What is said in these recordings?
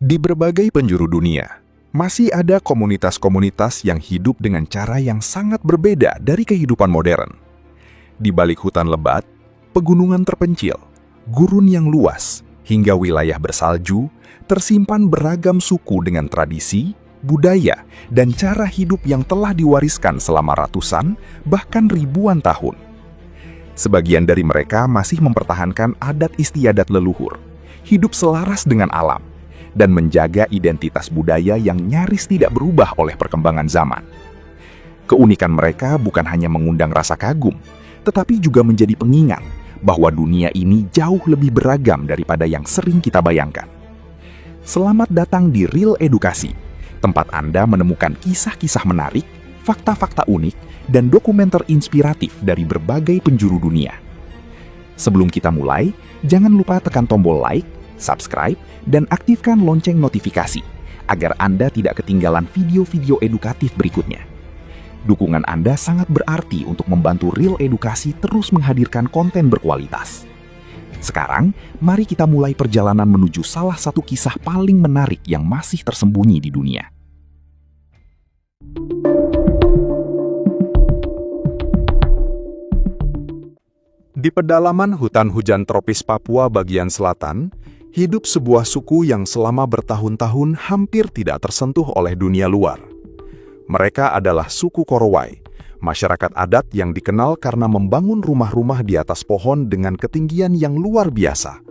Di berbagai penjuru dunia, masih ada komunitas-komunitas yang hidup dengan cara yang sangat berbeda dari kehidupan modern. Di balik hutan lebat, pegunungan terpencil, gurun yang luas, hingga wilayah bersalju, tersimpan beragam suku dengan tradisi, budaya, dan cara hidup yang telah diwariskan selama ratusan, bahkan ribuan tahun. Sebagian dari mereka masih mempertahankan adat istiadat leluhur, hidup selaras dengan alam, dan menjaga identitas budaya yang nyaris tidak berubah oleh perkembangan zaman. Keunikan mereka bukan hanya mengundang rasa kagum, tetapi juga menjadi pengingat bahwa dunia ini jauh lebih beragam daripada yang sering kita bayangkan. Selamat datang di Real Edukasi, tempat Anda menemukan kisah-kisah menarik, fakta-fakta unik, dan dokumenter inspiratif dari berbagai penjuru dunia. Sebelum kita mulai, jangan lupa tekan tombol like, subscribe, dan aktifkan lonceng notifikasi agar Anda tidak ketinggalan video-video edukatif berikutnya. Dukungan Anda sangat berarti untuk membantu Real Edukasi terus menghadirkan konten berkualitas. Sekarang, mari kita mulai perjalanan menuju salah satu kisah paling menarik yang masih tersembunyi di dunia. Di pedalaman hutan hujan tropis Papua bagian selatan, hidup sebuah suku yang selama bertahun-tahun hampir tidak tersentuh oleh dunia luar. Mereka adalah suku Korowai, masyarakat adat yang dikenal karena membangun rumah-rumah di atas pohon dengan ketinggian yang luar biasa,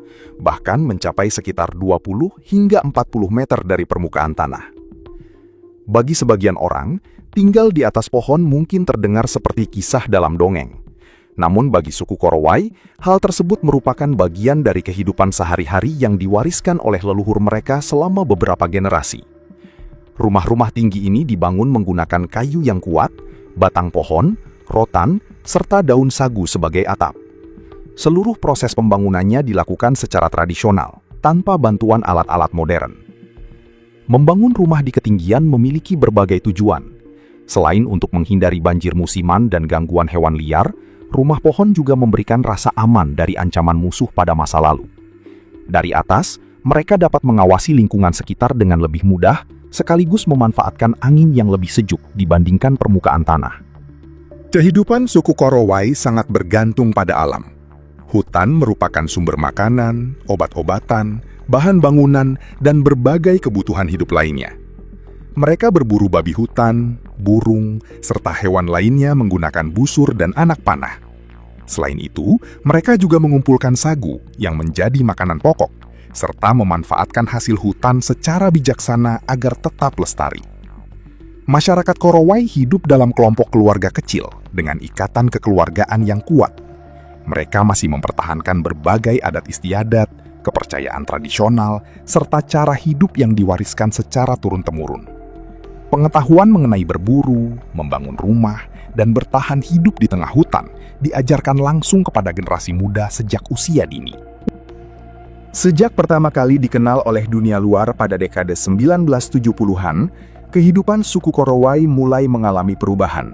bahkan mencapai sekitar 20 hingga 40 meter dari permukaan tanah. Bagi sebagian orang, tinggal di atas pohon mungkin terdengar seperti kisah dalam dongeng. Namun bagi suku Korowai, hal tersebut merupakan bagian dari kehidupan sehari-hari yang diwariskan oleh leluhur mereka selama beberapa generasi. Rumah-rumah tinggi ini dibangun menggunakan kayu yang kuat, batang pohon, rotan, serta daun sagu sebagai atap. Seluruh proses pembangunannya dilakukan secara tradisional, tanpa bantuan alat-alat modern. Membangun rumah di ketinggian memiliki berbagai tujuan. Selain untuk menghindari banjir musiman dan gangguan hewan liar, rumah pohon juga memberikan rasa aman dari ancaman musuh pada masa lalu. Dari atas, mereka dapat mengawasi lingkungan sekitar dengan lebih mudah, sekaligus memanfaatkan angin yang lebih sejuk dibandingkan permukaan tanah. Kehidupan suku Korowai sangat bergantung pada alam. Hutan merupakan sumber makanan, obat-obatan, bahan bangunan, dan berbagai kebutuhan hidup lainnya. Mereka berburu babi hutan, burung, serta hewan lainnya menggunakan busur dan anak panah. Selain itu, mereka juga mengumpulkan sagu yang menjadi makanan pokok, serta memanfaatkan hasil hutan secara bijaksana agar tetap lestari. Masyarakat Korowai hidup dalam kelompok keluarga kecil dengan ikatan kekeluargaan yang kuat. Mereka masih mempertahankan berbagai adat istiadat, kepercayaan tradisional, serta cara hidup yang diwariskan secara turun-temurun. Pengetahuan mengenai berburu, membangun rumah, dan bertahan hidup di tengah hutan diajarkan langsung kepada generasi muda sejak usia dini. Sejak pertama kali dikenal oleh dunia luar pada dekade 1970-an, kehidupan suku Korowai mulai mengalami perubahan.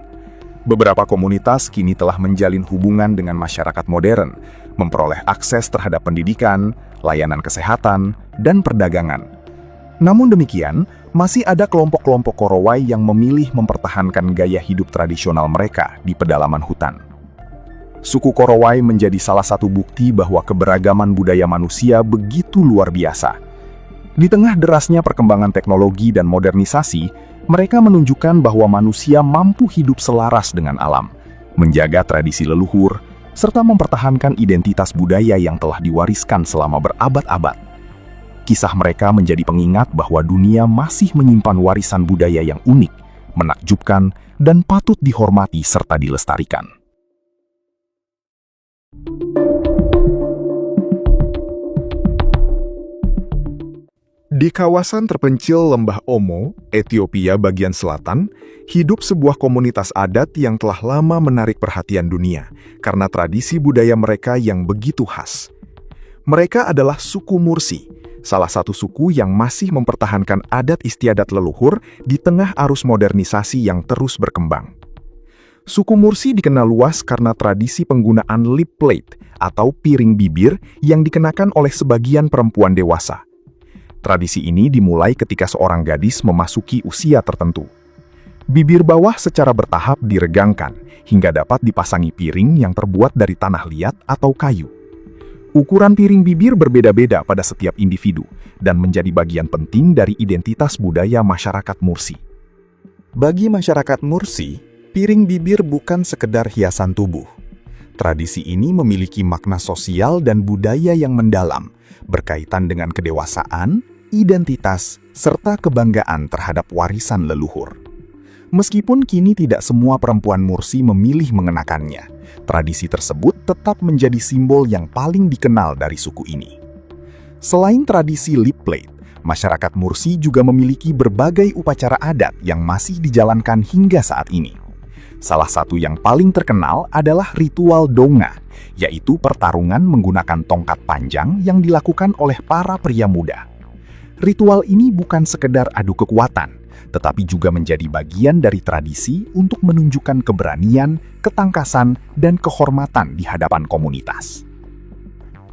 Beberapa komunitas kini telah menjalin hubungan dengan masyarakat modern, memperoleh akses terhadap pendidikan, layanan kesehatan, dan perdagangan. Namun demikian, masih ada kelompok-kelompok Korowai yang memilih mempertahankan gaya hidup tradisional mereka di pedalaman hutan. Suku Korowai menjadi salah satu bukti bahwa keberagaman budaya manusia begitu luar biasa. Di tengah derasnya perkembangan teknologi dan modernisasi, mereka menunjukkan bahwa manusia mampu hidup selaras dengan alam, menjaga tradisi leluhur, serta mempertahankan identitas budaya yang telah diwariskan selama berabad-abad. Kisah mereka menjadi pengingat bahwa dunia masih menyimpan warisan budaya yang unik, menakjubkan, dan patut dihormati serta dilestarikan. Di kawasan terpencil Lembah Omo, Ethiopia bagian selatan, hidup sebuah komunitas adat yang telah lama menarik perhatian dunia karena tradisi budaya mereka yang begitu khas. Mereka adalah suku Mursi, salah satu suku yang masih mempertahankan adat istiadat leluhur di tengah arus modernisasi yang terus berkembang. Suku Mursi dikenal luas karena tradisi penggunaan lip plate atau piring bibir yang dikenakan oleh sebagian perempuan dewasa. Tradisi ini dimulai ketika seorang gadis memasuki usia tertentu. Bibir bawah secara bertahap diregangkan hingga dapat dipasangi piring yang terbuat dari tanah liat atau kayu. Ukuran piring bibir berbeda-beda pada setiap individu dan menjadi bagian penting dari identitas budaya masyarakat Mursi. Bagi masyarakat Mursi, piring bibir bukan sekedar hiasan tubuh. Tradisi ini memiliki makna sosial dan budaya yang mendalam, berkaitan dengan kedewasaan, identitas, serta kebanggaan terhadap warisan leluhur. Meskipun kini tidak semua perempuan Mursi memilih mengenakannya, tradisi tersebut tetap menjadi simbol yang paling dikenal dari suku ini. Selain tradisi lip plate, masyarakat Mursi juga memiliki berbagai upacara adat yang masih dijalankan hingga saat ini. Salah satu yang paling terkenal adalah ritual donga, yaitu pertarungan menggunakan tongkat panjang yang dilakukan oleh para pria muda. Ritual ini bukan sekedar adu kekuatan, tetapi juga menjadi bagian dari tradisi untuk menunjukkan keberanian, ketangkasan, dan kehormatan di hadapan komunitas.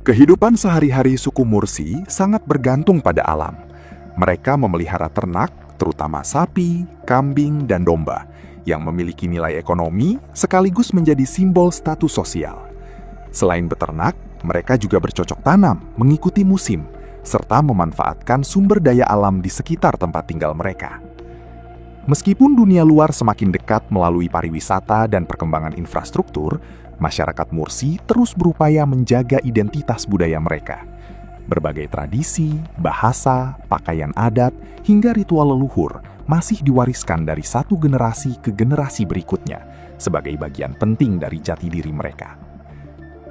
Kehidupan sehari-hari suku Mursi sangat bergantung pada alam. Mereka memelihara ternak, terutama sapi, kambing, dan domba, yang memiliki nilai ekonomi sekaligus menjadi simbol status sosial. Selain beternak, mereka juga bercocok tanam, mengikuti musim, serta memanfaatkan sumber daya alam di sekitar tempat tinggal mereka. Meskipun dunia luar semakin dekat melalui pariwisata dan perkembangan infrastruktur, masyarakat Mursi terus berupaya menjaga identitas budaya mereka. Berbagai tradisi, bahasa, pakaian adat, hingga ritual leluhur masih diwariskan dari satu generasi ke generasi berikutnya sebagai bagian penting dari jati diri mereka.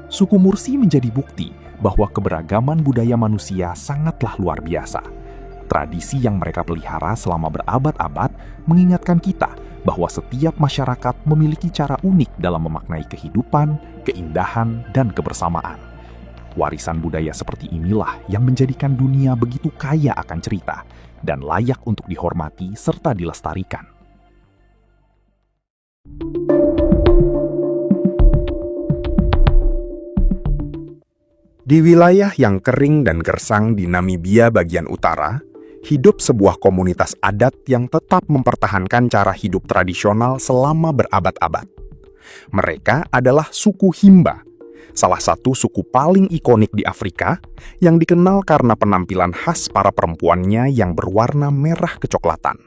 Suku Mursi menjadi bukti bahwa keberagaman budaya manusia sangatlah luar biasa. Tradisi yang mereka pelihara selama berabad-abad mengingatkan kita bahwa setiap masyarakat memiliki cara unik dalam memaknai kehidupan, keindahan, dan kebersamaan. Warisan budaya seperti inilah yang menjadikan dunia begitu kaya akan cerita dan layak untuk dihormati serta dilestarikan. Di wilayah yang kering dan gersang di Namibia bagian utara, hidup sebuah komunitas adat yang tetap mempertahankan cara hidup tradisional selama berabad-abad. Mereka adalah suku Himba, salah satu suku paling ikonik di Afrika yang dikenal karena penampilan khas para perempuannya yang berwarna merah kecoklatan.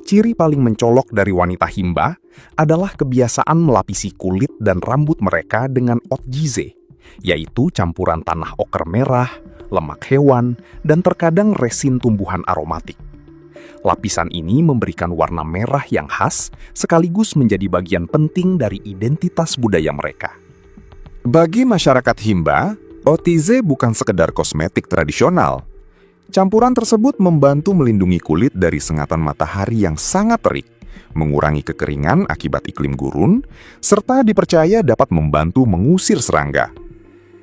Ciri paling mencolok dari wanita Himba adalah kebiasaan melapisi kulit dan rambut mereka dengan otjize, yaitu campuran tanah oker merah, lemak hewan, dan terkadang resin tumbuhan aromatik. Lapisan ini memberikan warna merah yang khas, sekaligus menjadi bagian penting dari identitas budaya mereka. Bagi masyarakat Himba, otjize bukan sekedar kosmetik tradisional. Campuran tersebut membantu melindungi kulit dari sengatan matahari yang sangat terik, mengurangi kekeringan akibat iklim gurun, serta dipercaya dapat membantu mengusir serangga.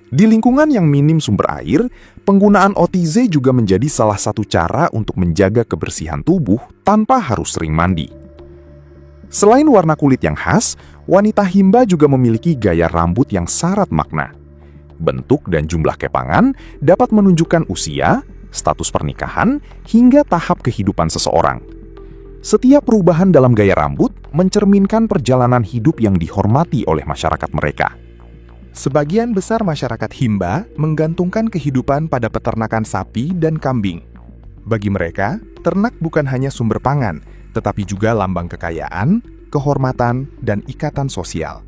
Di lingkungan yang minim sumber air, penggunaan otjize juga menjadi salah satu cara untuk menjaga kebersihan tubuh tanpa harus sering mandi. Selain warna kulit yang khas, wanita Himba juga memiliki gaya rambut yang syarat makna. Bentuk dan jumlah kepangan dapat menunjukkan usia, status pernikahan, hingga tahap kehidupan seseorang. Setiap perubahan dalam gaya rambut mencerminkan perjalanan hidup yang dihormati oleh masyarakat mereka. Sebagian besar masyarakat Himba menggantungkan kehidupan pada peternakan sapi dan kambing. Bagi mereka, ternak bukan hanya sumber pangan, tetapi juga lambang kekayaan, kehormatan, dan ikatan sosial.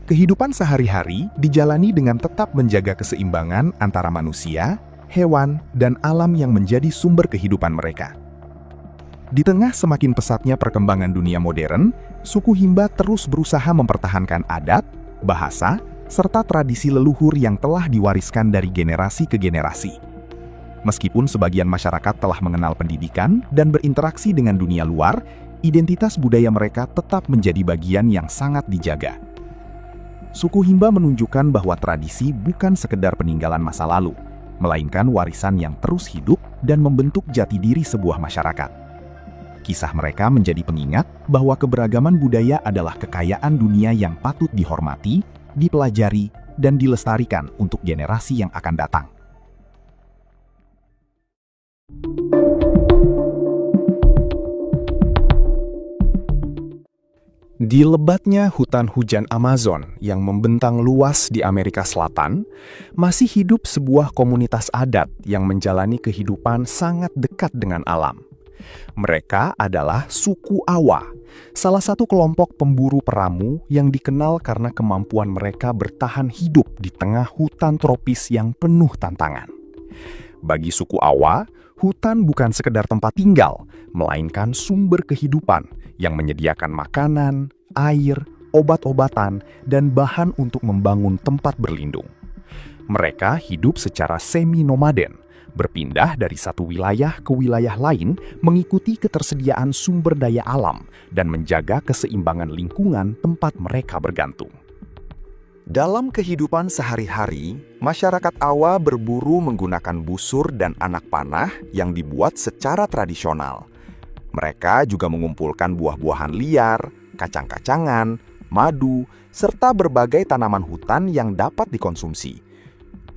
Kehidupan sehari-hari dijalani dengan tetap menjaga keseimbangan antara manusia, hewan, dan alam yang menjadi sumber kehidupan mereka. Di tengah semakin pesatnya perkembangan dunia modern, suku Himba terus berusaha mempertahankan adat, bahasa, serta tradisi leluhur yang telah diwariskan dari generasi ke generasi. Meskipun sebagian masyarakat telah mengenal pendidikan dan berinteraksi dengan dunia luar, identitas budaya mereka tetap menjadi bagian yang sangat dijaga. Suku Himba menunjukkan bahwa tradisi bukan sekedar peninggalan masa lalu, melainkan warisan yang terus hidup dan membentuk jati diri sebuah masyarakat. Kisah mereka menjadi pengingat bahwa keberagaman budaya adalah kekayaan dunia yang patut dihormati, dipelajari, dan dilestarikan untuk generasi yang akan datang. Di lebatnya hutan hujan Amazon yang membentang luas di Amerika Selatan, masih hidup sebuah komunitas adat yang menjalani kehidupan sangat dekat dengan alam. Mereka adalah suku Awa, salah satu kelompok pemburu peramu yang dikenal karena kemampuan mereka bertahan hidup di tengah hutan tropis yang penuh tantangan. Bagi suku Awa, hutan bukan sekedar tempat tinggal, melainkan sumber kehidupan yang menyediakan makanan, air, obat-obatan, dan bahan untuk membangun tempat berlindung. Mereka hidup secara semi-nomaden, berpindah dari satu wilayah ke wilayah lain mengikuti ketersediaan sumber daya alam dan menjaga keseimbangan lingkungan tempat mereka bergantung. Dalam kehidupan sehari-hari, masyarakat Awa berburu menggunakan busur dan anak panah yang dibuat secara tradisional. Mereka juga mengumpulkan buah-buahan liar, kacang-kacangan, madu, serta berbagai tanaman hutan yang dapat dikonsumsi.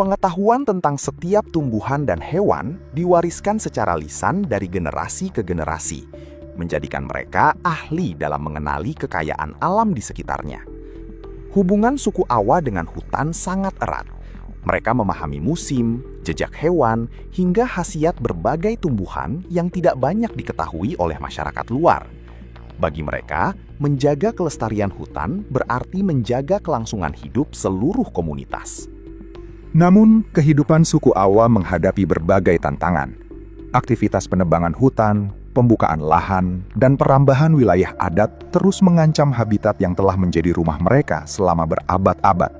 Pengetahuan tentang setiap tumbuhan dan hewan diwariskan secara lisan dari generasi ke generasi, menjadikan mereka ahli dalam mengenali kekayaan alam di sekitarnya. Hubungan suku Awa dengan hutan sangat erat. Mereka memahami musim, jejak hewan, hingga khasiat berbagai tumbuhan yang tidak banyak diketahui oleh masyarakat luar. Bagi mereka, menjaga kelestarian hutan berarti menjaga kelangsungan hidup seluruh komunitas. Namun, kehidupan suku Awa menghadapi berbagai tantangan. Aktivitas penebangan hutan, pembukaan lahan, dan perambahan wilayah adat terus mengancam habitat yang telah menjadi rumah mereka selama berabad-abad.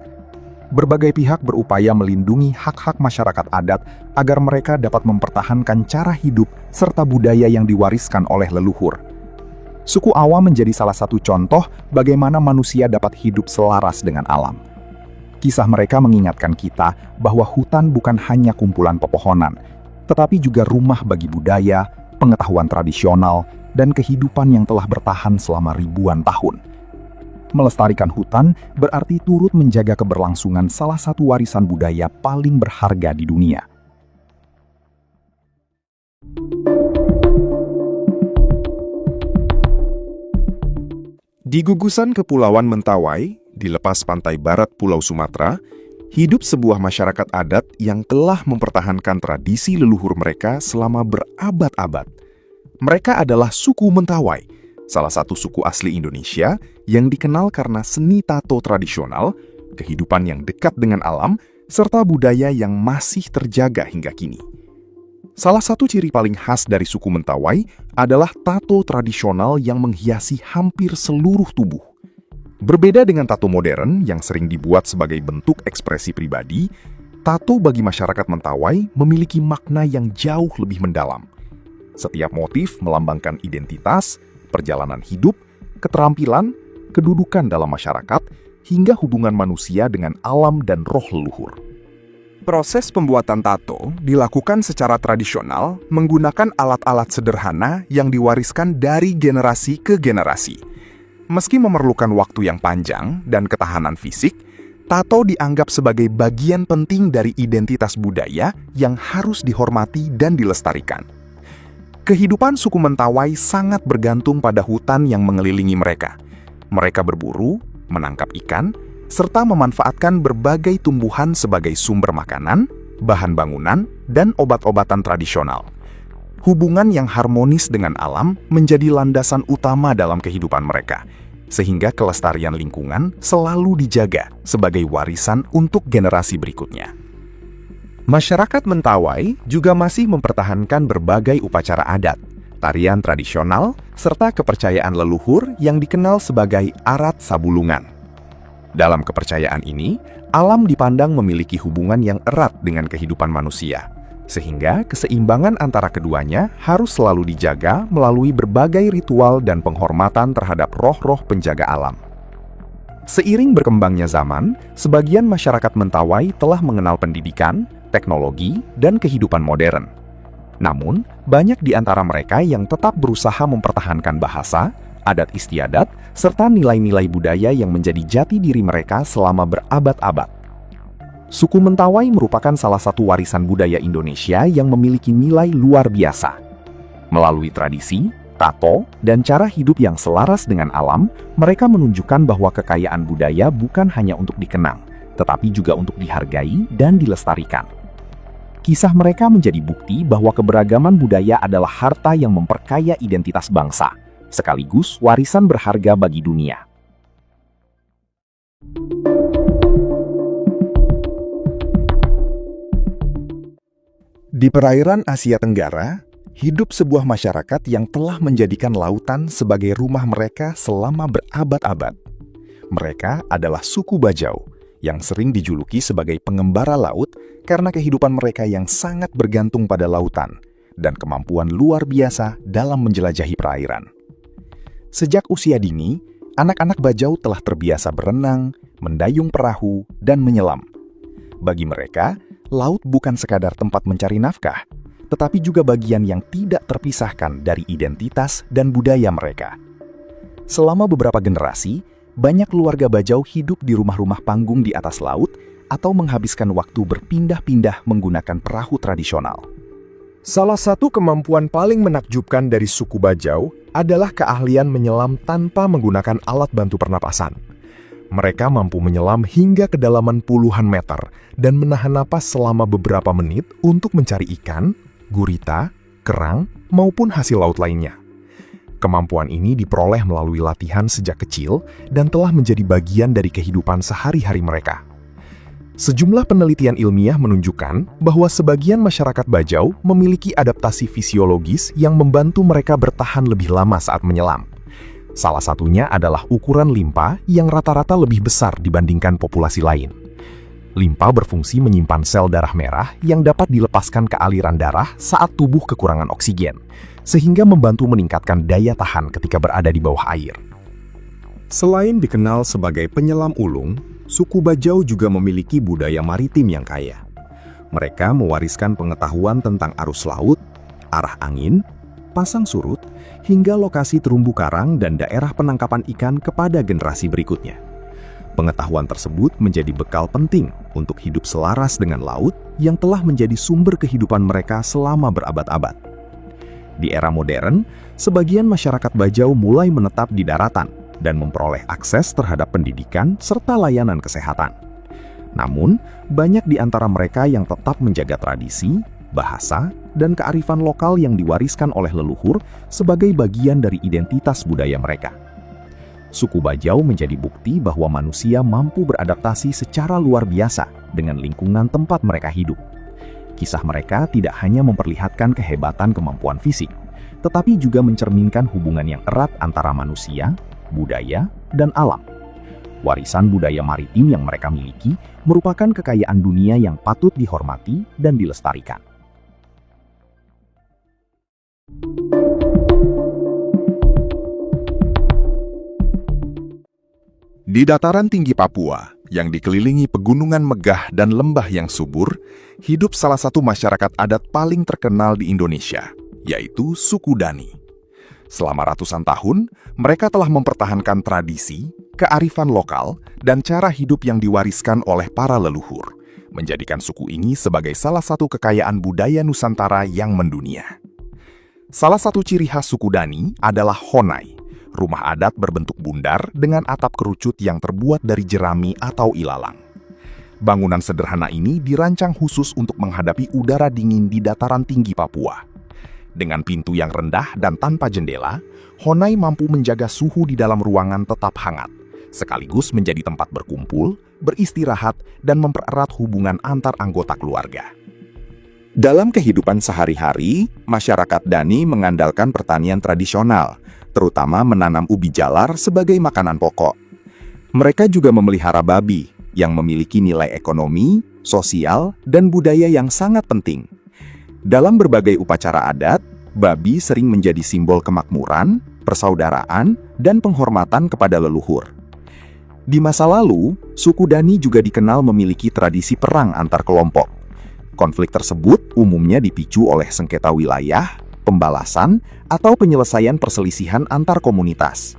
Berbagai pihak berupaya melindungi hak-hak masyarakat adat agar mereka dapat mempertahankan cara hidup serta budaya yang diwariskan oleh leluhur. Suku Awa menjadi salah satu contoh bagaimana manusia dapat hidup selaras dengan alam. Kisah mereka mengingatkan kita bahwa hutan bukan hanya kumpulan pepohonan, tetapi juga rumah bagi budaya, pengetahuan tradisional, dan kehidupan yang telah bertahan selama ribuan tahun. Melestarikan hutan berarti turut menjaga keberlangsungan salah satu warisan budaya paling berharga di dunia. Di gugusan Kepulauan Mentawai, di lepas pantai barat Pulau Sumatera, hidup sebuah masyarakat adat yang telah mempertahankan tradisi leluhur mereka selama berabad-abad. Mereka adalah suku Mentawai, salah satu suku asli Indonesia yang dikenal karena seni tato tradisional, kehidupan yang dekat dengan alam, serta budaya yang masih terjaga hingga kini. Salah satu ciri paling khas dari suku Mentawai adalah tato tradisional yang menghiasi hampir seluruh tubuh. Berbeda dengan tato modern yang sering dibuat sebagai bentuk ekspresi pribadi, tato bagi masyarakat Mentawai memiliki makna yang jauh lebih mendalam. Setiap motif melambangkan identitas, perjalanan hidup, keterampilan, kedudukan dalam masyarakat, hingga hubungan manusia dengan alam dan roh leluhur. Proses pembuatan tato dilakukan secara tradisional menggunakan alat-alat sederhana yang diwariskan dari generasi ke generasi. Meski memerlukan waktu yang panjang dan ketahanan fisik, tato dianggap sebagai bagian penting dari identitas budaya yang harus dihormati dan dilestarikan. Kehidupan suku Mentawai sangat bergantung pada hutan yang mengelilingi mereka. Mereka berburu, menangkap ikan, serta memanfaatkan berbagai tumbuhan sebagai sumber makanan, bahan bangunan, dan obat-obatan tradisional. Hubungan yang harmonis dengan alam menjadi landasan utama dalam kehidupan mereka, sehingga kelestarian lingkungan selalu dijaga sebagai warisan untuk generasi berikutnya. Masyarakat Mentawai juga masih mempertahankan berbagai upacara adat, tarian tradisional, serta kepercayaan leluhur yang dikenal sebagai arat sabulungan. Dalam kepercayaan ini, alam dipandang memiliki hubungan yang erat dengan kehidupan manusia, sehingga keseimbangan antara keduanya harus selalu dijaga melalui berbagai ritual dan penghormatan terhadap roh-roh penjaga alam. Seiring berkembangnya zaman, sebagian masyarakat Mentawai telah mengenal pendidikan, teknologi, dan kehidupan modern. Namun, banyak di antara mereka yang tetap berusaha mempertahankan bahasa, adat istiadat, serta nilai-nilai budaya yang menjadi jati diri mereka selama berabad-abad. Suku Mentawai merupakan salah satu warisan budaya Indonesia yang memiliki nilai luar biasa. Melalui tradisi, tato, dan cara hidup yang selaras dengan alam, mereka menunjukkan bahwa kekayaan budaya bukan hanya untuk dikenang, tetapi juga untuk dihargai dan dilestarikan. Kisah mereka menjadi bukti bahwa keberagaman budaya adalah harta yang memperkaya identitas bangsa, sekaligus warisan berharga bagi dunia. Di perairan Asia Tenggara, hidup sebuah masyarakat yang telah menjadikan lautan sebagai rumah mereka selama berabad-abad. Mereka adalah suku Bajau, yang sering dijuluki sebagai pengembara laut karena kehidupan mereka yang sangat bergantung pada lautan dan kemampuan luar biasa dalam menjelajahi perairan. Sejak usia dini, anak-anak Bajau telah terbiasa berenang, mendayung perahu, dan menyelam. Bagi mereka, laut bukan sekadar tempat mencari nafkah, tetapi juga bagian yang tidak terpisahkan dari identitas dan budaya mereka. Selama beberapa generasi, banyak keluarga Bajau hidup di rumah-rumah panggung di atas laut atau menghabiskan waktu berpindah-pindah menggunakan perahu tradisional. Salah satu kemampuan paling menakjubkan dari suku Bajau adalah keahlian menyelam tanpa menggunakan alat bantu pernapasan. Mereka mampu menyelam hingga kedalaman puluhan meter dan menahan napas selama beberapa menit untuk mencari ikan, gurita, kerang, maupun hasil laut lainnya. Kemampuan ini diperoleh melalui latihan sejak kecil dan telah menjadi bagian dari kehidupan sehari-hari mereka. Sejumlah penelitian ilmiah menunjukkan bahwa sebagian masyarakat Bajau memiliki adaptasi fisiologis yang membantu mereka bertahan lebih lama saat menyelam. Salah satunya adalah ukuran limpa yang rata-rata lebih besar dibandingkan populasi lain. Limpa berfungsi menyimpan sel darah merah yang dapat dilepaskan ke aliran darah saat tubuh kekurangan oksigen, sehingga membantu meningkatkan daya tahan ketika berada di bawah air. Selain dikenal sebagai penyelam ulung, suku Bajau juga memiliki budaya maritim yang kaya. Mereka mewariskan pengetahuan tentang arus laut, arah angin, pasang surut, hingga lokasi terumbu karang dan daerah penangkapan ikan kepada generasi berikutnya. Pengetahuan tersebut menjadi bekal penting untuk hidup selaras dengan laut yang telah menjadi sumber kehidupan mereka selama berabad-abad. Di era modern, sebagian masyarakat Bajau mulai menetap di daratan dan memperoleh akses terhadap pendidikan serta layanan kesehatan. Namun, banyak di antara mereka yang tetap menjaga tradisi, bahasa, dan kearifan lokal yang diwariskan oleh leluhur sebagai bagian dari identitas budaya mereka. Suku Bajau menjadi bukti bahwa manusia mampu beradaptasi secara luar biasa dengan lingkungan tempat mereka hidup. Kisah mereka tidak hanya memperlihatkan kehebatan kemampuan fisik, tetapi juga mencerminkan hubungan yang erat antara manusia, budaya, dan alam. Warisan budaya maritim yang mereka miliki merupakan kekayaan dunia yang patut dihormati dan dilestarikan. Di dataran tinggi Papua, yang dikelilingi pegunungan megah dan lembah yang subur, hidup salah satu masyarakat adat paling terkenal di Indonesia, yaitu suku Dani. Selama ratusan tahun, mereka telah mempertahankan tradisi, kearifan lokal, dan cara hidup yang diwariskan oleh para leluhur, menjadikan suku ini sebagai salah satu kekayaan budaya Nusantara yang mendunia. Salah satu ciri khas suku Dani adalah Honai, rumah adat berbentuk bundar dengan atap kerucut yang terbuat dari jerami atau ilalang. Bangunan sederhana ini dirancang khusus untuk menghadapi udara dingin di dataran tinggi Papua. Dengan pintu yang rendah dan tanpa jendela, Honai mampu menjaga suhu di dalam ruangan tetap hangat, sekaligus menjadi tempat berkumpul, beristirahat, dan mempererat hubungan antar anggota keluarga. Dalam kehidupan sehari-hari, masyarakat Dani mengandalkan pertanian tradisional, terutama menanam ubi jalar sebagai makanan pokok. Mereka juga memelihara babi yang memiliki nilai ekonomi, sosial, dan budaya yang sangat penting. Dalam berbagai upacara adat, babi sering menjadi simbol kemakmuran, persaudaraan, dan penghormatan kepada leluhur. Di masa lalu, suku Dani juga dikenal memiliki tradisi perang antar kelompok. Konflik tersebut umumnya dipicu oleh sengketa wilayah, pembalasan, atau penyelesaian perselisihan antar komunitas.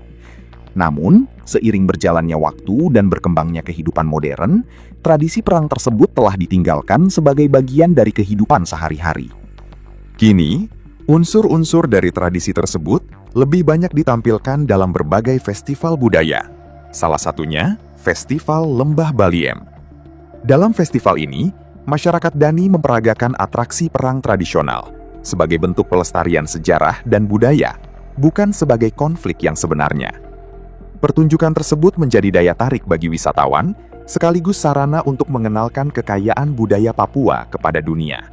Namun, seiring berjalannya waktu dan berkembangnya kehidupan modern, tradisi perang tersebut telah ditinggalkan sebagai bagian dari kehidupan sehari-hari. Kini, unsur-unsur dari tradisi tersebut lebih banyak ditampilkan dalam berbagai festival budaya. Salah satunya, Festival Lembah Baliem. Dalam festival ini, masyarakat Dani memperagakan atraksi perang tradisional sebagai bentuk pelestarian sejarah dan budaya, bukan sebagai konflik yang sebenarnya. Pertunjukan tersebut menjadi daya tarik bagi wisatawan, sekaligus sarana untuk mengenalkan kekayaan budaya Papua kepada dunia.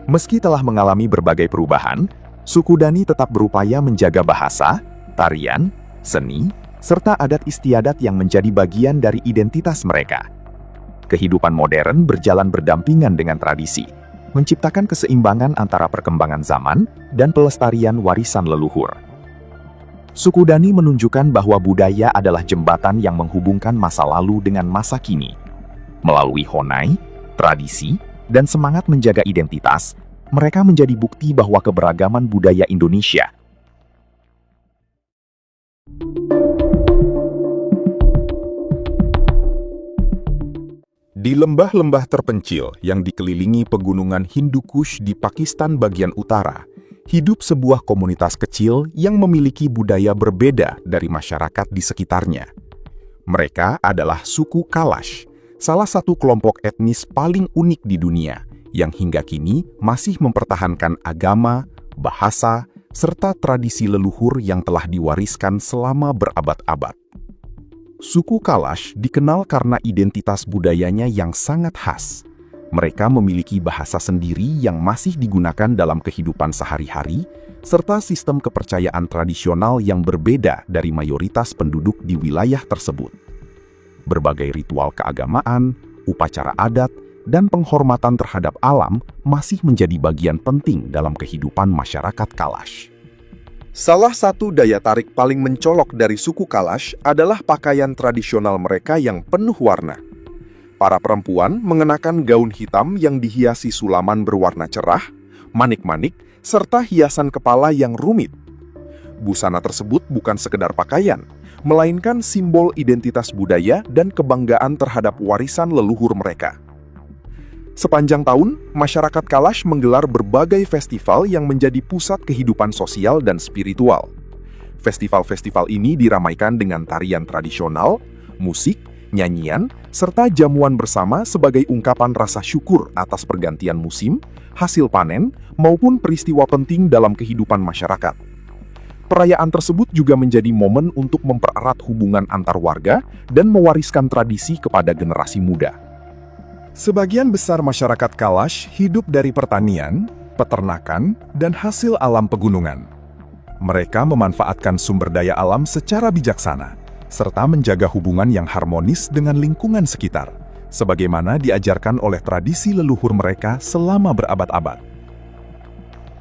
Meski telah mengalami berbagai perubahan, suku Dani tetap berupaya menjaga bahasa, tarian, seni, serta adat istiadat yang menjadi bagian dari identitas mereka. Kehidupan modern berjalan berdampingan dengan tradisi, menciptakan keseimbangan antara perkembangan zaman dan pelestarian warisan leluhur. Suku Dani menunjukkan bahwa budaya adalah jembatan yang menghubungkan masa lalu dengan masa kini. Melalui honai, tradisi, dan semangat menjaga identitas, mereka menjadi bukti bahwa keberagaman budaya Indonesia. Di lembah-lembah terpencil yang dikelilingi pegunungan Hindu Kush di Pakistan bagian utara, hidup sebuah komunitas kecil yang memiliki budaya berbeda dari masyarakat di sekitarnya. Mereka adalah suku Kalash, salah satu kelompok etnis paling unik di dunia, yang hingga kini masih mempertahankan agama, bahasa, serta tradisi leluhur yang telah diwariskan selama berabad-abad. Suku Kalash dikenal karena identitas budayanya yang sangat khas. Mereka memiliki bahasa sendiri yang masih digunakan dalam kehidupan sehari-hari, serta sistem kepercayaan tradisional yang berbeda dari mayoritas penduduk di wilayah tersebut. Berbagai ritual keagamaan, upacara adat, dan penghormatan terhadap alam masih menjadi bagian penting dalam kehidupan masyarakat Kalash. Salah satu daya tarik paling mencolok dari suku Kalash adalah pakaian tradisional mereka yang penuh warna. Para perempuan mengenakan gaun hitam yang dihiasi sulaman berwarna cerah, manik-manik, serta hiasan kepala yang rumit. Busana tersebut bukan sekedar pakaian, melainkan simbol identitas budaya dan kebanggaan terhadap warisan leluhur mereka. Sepanjang tahun, masyarakat Kalash menggelar berbagai festival yang menjadi pusat kehidupan sosial dan spiritual. Festival-festival ini diramaikan dengan tarian tradisional, musik, nyanyian, serta jamuan bersama sebagai ungkapan rasa syukur atas pergantian musim, hasil panen, maupun peristiwa penting dalam kehidupan masyarakat. Perayaan tersebut juga menjadi momen untuk mempererat hubungan antar warga dan mewariskan tradisi kepada generasi muda. Sebagian besar masyarakat Kalash hidup dari pertanian, peternakan, dan hasil alam pegunungan. Mereka memanfaatkan sumber daya alam secara bijaksana, serta menjaga hubungan yang harmonis dengan lingkungan sekitar, sebagaimana diajarkan oleh tradisi leluhur mereka selama berabad-abad.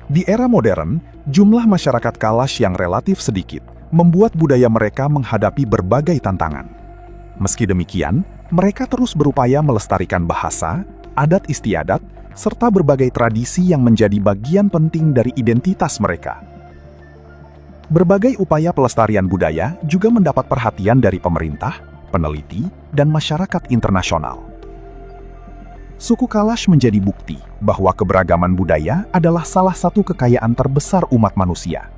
Di era modern, jumlah masyarakat Kalash yang relatif sedikit membuat budaya mereka menghadapi berbagai tantangan. Meski demikian, mereka terus berupaya melestarikan bahasa, adat istiadat, serta berbagai tradisi yang menjadi bagian penting dari identitas mereka. Berbagai upaya pelestarian budaya juga mendapat perhatian dari pemerintah, peneliti, dan masyarakat internasional. Suku Kalash menjadi bukti bahwa keberagaman budaya adalah salah satu kekayaan terbesar umat manusia.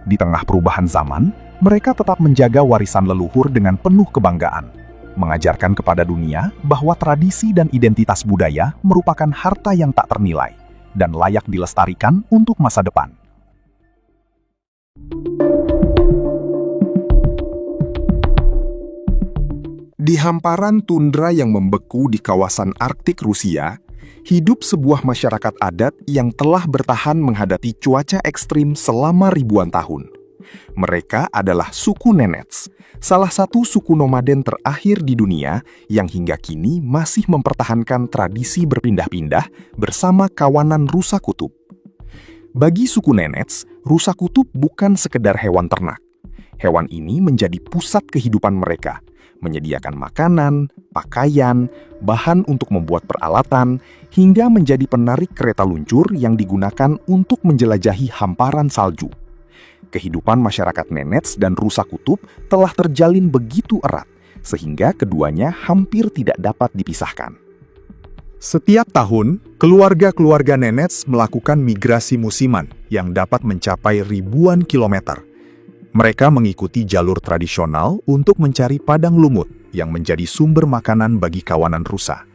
Di tengah perubahan zaman, mereka tetap menjaga warisan leluhur dengan penuh kebanggaan, mengajarkan kepada dunia bahwa tradisi dan identitas budaya merupakan harta yang tak ternilai dan layak dilestarikan untuk masa depan. Di hamparan tundra yang membeku di kawasan Arktik Rusia, hidup sebuah masyarakat adat yang telah bertahan menghadapi cuaca ekstrim selama ribuan tahun. Mereka adalah suku Nenets, salah satu suku nomaden terakhir di dunia yang hingga kini masih mempertahankan tradisi berpindah-pindah bersama kawanan rusa kutub. Bagi suku Nenets, rusa kutub bukan sekedar hewan ternak. Hewan ini menjadi pusat kehidupan mereka, menyediakan makanan, pakaian, bahan untuk membuat peralatan, hingga menjadi penarik kereta luncur yang digunakan untuk menjelajahi hamparan salju. Kehidupan masyarakat Nenets dan rusa kutub telah terjalin begitu erat, sehingga keduanya hampir tidak dapat dipisahkan. Setiap tahun, keluarga-keluarga Nenets melakukan migrasi musiman yang dapat mencapai ribuan kilometer. Mereka mengikuti jalur tradisional untuk mencari padang lumut yang menjadi sumber makanan bagi kawanan rusa.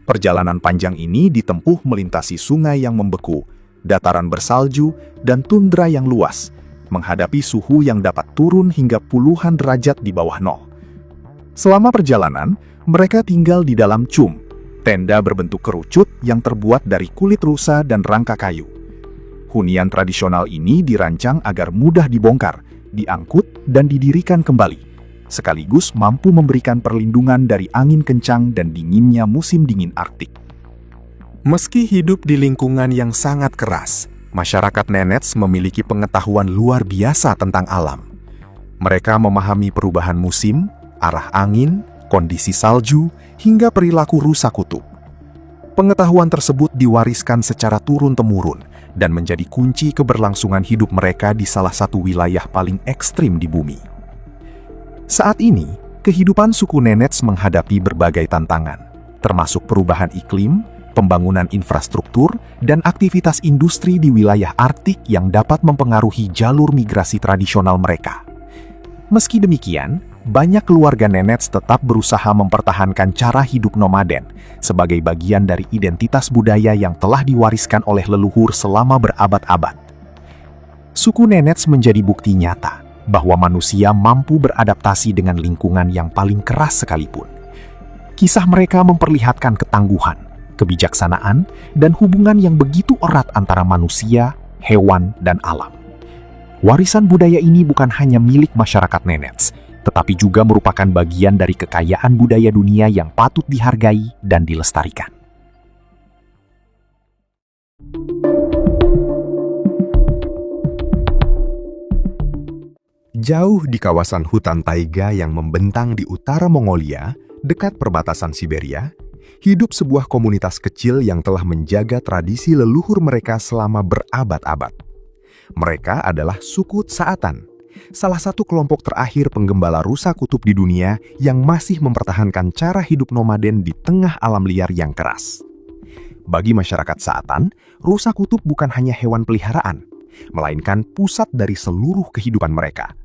Perjalanan panjang ini ditempuh melintasi sungai yang membeku, dataran bersalju, dan tundra yang luas, menghadapi suhu yang dapat turun hingga puluhan derajat di bawah nol. Selama perjalanan, mereka tinggal di dalam cum, tenda berbentuk kerucut yang terbuat dari kulit rusa dan rangka kayu. Hunian tradisional ini dirancang agar mudah dibongkar, diangkut, dan didirikan kembali, sekaligus mampu memberikan perlindungan dari angin kencang dan dinginnya musim dingin Arktik. Meski hidup di lingkungan yang sangat keras, masyarakat Nenets memiliki pengetahuan luar biasa tentang alam. Mereka memahami perubahan musim, arah angin, kondisi salju, hingga perilaku rusa kutub. Pengetahuan tersebut diwariskan secara turun-temurun dan menjadi kunci keberlangsungan hidup mereka di salah satu wilayah paling ekstrim di bumi. Saat ini, kehidupan suku Nenets menghadapi berbagai tantangan, termasuk perubahan iklim, pembangunan infrastruktur, dan aktivitas industri di wilayah Arktik yang dapat mempengaruhi jalur migrasi tradisional mereka. Meski demikian, banyak keluarga Nenets tetap berusaha mempertahankan cara hidup nomaden sebagai bagian dari identitas budaya yang telah diwariskan oleh leluhur selama berabad-abad. Suku Nenets menjadi bukti nyata bahwa manusia mampu beradaptasi dengan lingkungan yang paling keras sekalipun. Kisah mereka memperlihatkan ketangguhan, kebijaksanaan, dan hubungan yang begitu erat antara manusia, hewan, dan alam. Warisan budaya ini bukan hanya milik masyarakat Nenets, tetapi juga merupakan bagian dari kekayaan budaya dunia yang patut dihargai dan dilestarikan. Jauh di kawasan hutan taiga yang membentang di utara Mongolia, dekat perbatasan Siberia, hidup sebuah komunitas kecil yang telah menjaga tradisi leluhur mereka selama berabad-abad. Mereka adalah suku Tsaatan, salah satu kelompok terakhir penggembala rusa kutub di dunia yang masih mempertahankan cara hidup nomaden di tengah alam liar yang keras. Bagi masyarakat Tsaatan, rusa kutub bukan hanya hewan peliharaan, melainkan pusat dari seluruh kehidupan mereka.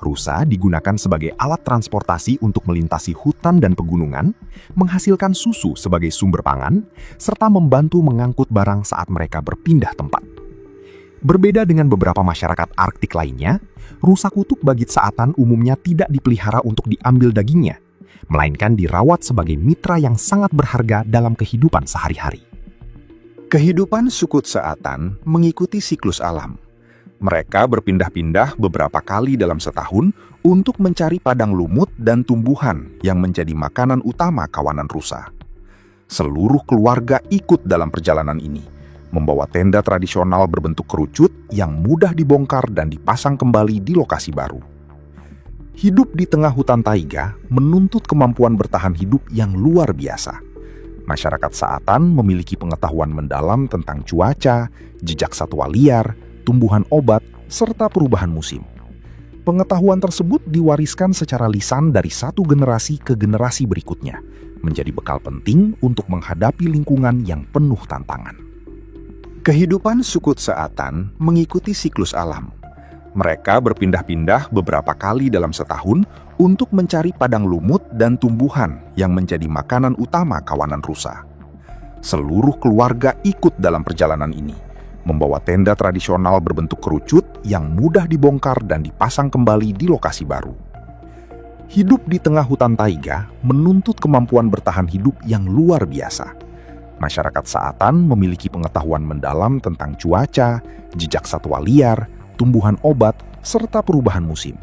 Rusa digunakan sebagai alat transportasi untuk melintasi hutan dan pegunungan, menghasilkan susu sebagai sumber pangan, serta membantu mengangkut barang saat mereka berpindah tempat. Berbeda dengan beberapa masyarakat Arktik lainnya, rusa kutub bagi Tsaatan umumnya tidak dipelihara untuk diambil dagingnya, melainkan dirawat sebagai mitra yang sangat berharga dalam kehidupan sehari-hari. Kehidupan suku Tsaatan mengikuti siklus alam. Mereka berpindah-pindah beberapa kali dalam setahun untuk mencari padang lumut dan tumbuhan yang menjadi makanan utama kawanan rusa. Seluruh keluarga ikut dalam perjalanan ini, membawa tenda tradisional berbentuk kerucut yang mudah dibongkar dan dipasang kembali di lokasi baru. Hidup di tengah hutan taiga menuntut kemampuan bertahan hidup yang luar biasa. Masyarakat Tsaatan memiliki pengetahuan mendalam tentang cuaca, jejak satwa liar, tumbuhan obat, serta perubahan musim. Pengetahuan tersebut diwariskan secara lisan dari satu generasi ke generasi berikutnya, menjadi bekal penting untuk menghadapi lingkungan yang penuh tantangan. Kehidupan suku Tsaatan mengikuti siklus alam. Mereka berpindah-pindah beberapa kali dalam setahun untuk mencari padang lumut dan tumbuhan yang menjadi makanan utama kawanan rusa. Seluruh keluarga ikut dalam perjalanan ini, membawa tenda tradisional berbentuk kerucut yang mudah dibongkar dan dipasang kembali di lokasi baru. Hidup di tengah hutan taiga menuntut kemampuan bertahan hidup yang luar biasa. Masyarakat Tsaatan memiliki pengetahuan mendalam tentang cuaca, jejak satwa liar, tumbuhan obat, serta perubahan musim.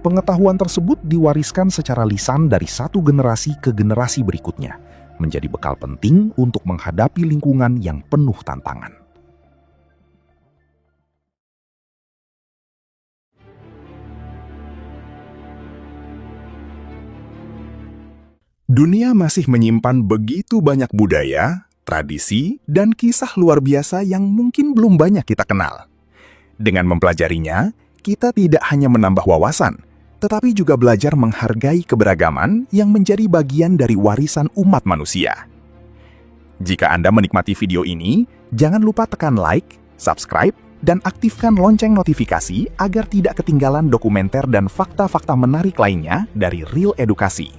Pengetahuan tersebut diwariskan secara lisan dari satu generasi ke generasi berikutnya, menjadi bekal penting untuk menghadapi lingkungan yang penuh tantangan. Dunia masih menyimpan begitu banyak budaya, tradisi, dan kisah luar biasa yang mungkin belum banyak kita kenal. Dengan mempelajarinya, kita tidak hanya menambah wawasan, tetapi juga belajar menghargai keberagaman yang menjadi bagian dari warisan umat manusia. Jika Anda menikmati video ini, jangan lupa tekan like, subscribe, dan aktifkan lonceng notifikasi agar tidak ketinggalan dokumenter dan fakta-fakta menarik lainnya dari Real Edukasi.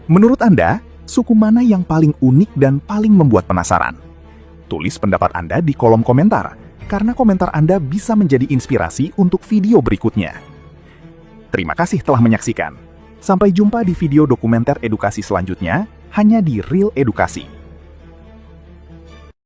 Menurut Anda, suku mana yang paling unik dan paling membuat penasaran? Tulis pendapat Anda di kolom komentar, karena komentar Anda bisa menjadi inspirasi untuk video berikutnya. Terima kasih telah menyaksikan. Sampai jumpa di video dokumenter edukasi selanjutnya, hanya di Real Edukasi.